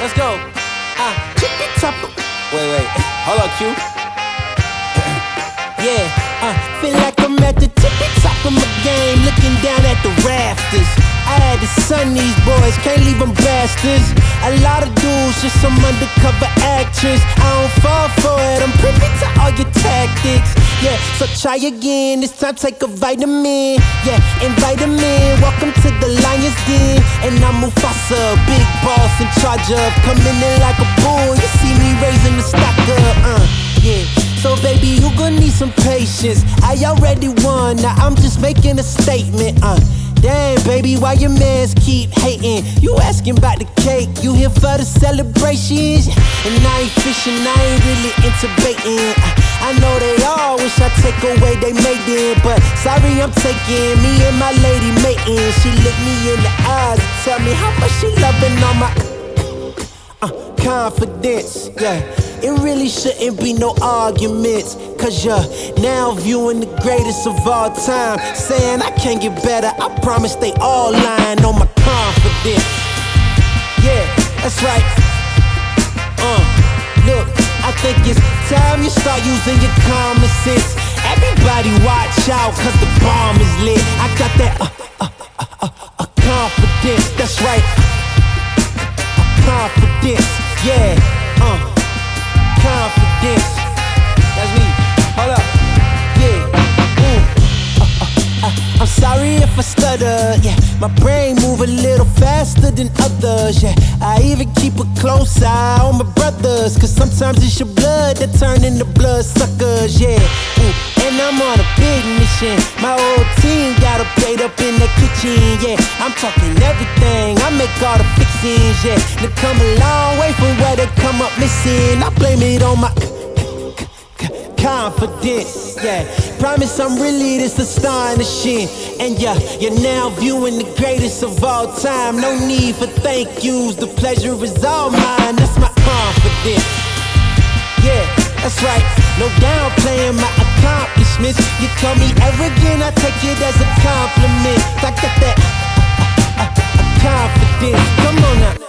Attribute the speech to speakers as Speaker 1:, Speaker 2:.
Speaker 1: let's go.
Speaker 2: Tippy top.
Speaker 1: Wait. Hold up, Q.
Speaker 2: Yeah, feel like I'm at the tippy top of my game, looking down at the rafters. I had to son these boys, can't leave them bastards. A lot of dudes, just some undercover actress. I don't fall for it, I'm privy to all your tactics. Yeah, so try again, this time take a vitamin. Yeah, invite them in, welcome to the Lion's Den. And I'm Mufasa, big boss in charge of coming in like a bull. You see me raising the stock up, yeah. So baby, you gon' need some patience. I already won, now I'm just making a statement, Damn, baby, why your mans keep hating? You asking about the cake, you here for the celebrations. And I ain't fishing, I ain't really into baiting. I know they all wish I take away they maiden, but sorry I'm taking me and my lady mating. She look me in the eyes and tell me how much she loving on my confidence, yeah. It really shouldn't be no arguments, cause you're now viewing the greatest of all time, saying I can't get better, I promise they all lying on my confidence. Yeah, that's right. Look, I think it's time you start using your common sense. Everybody watch out, cause the bomb is lit. I got that confidence, that's right. Confidence, yeah, confidence.
Speaker 1: That's me. Hold up.
Speaker 2: Yeah. I'm sorry if I stutter. Yeah, my brain move a little faster than others. Yeah, I even keep a close eye on my brothers, cause sometimes it's your blood that turn into blood suckers. Yeah, and I'm on a big mission. My whole team got a plate up in the kitchen. Yeah, I'm talking everything. I make all the fixings. Yeah, they come a long way from where they come up missing. I blame it on my confidence, yeah. Promise I'm really this astonishing. And yeah, you're now viewing the greatest of all time. No need for thank yous, the pleasure is all mine. That's my confidence. Yeah, that's right. No downplaying my accomplishments. You call me arrogant, I take it as a compliment. I got that confidence. Come on now.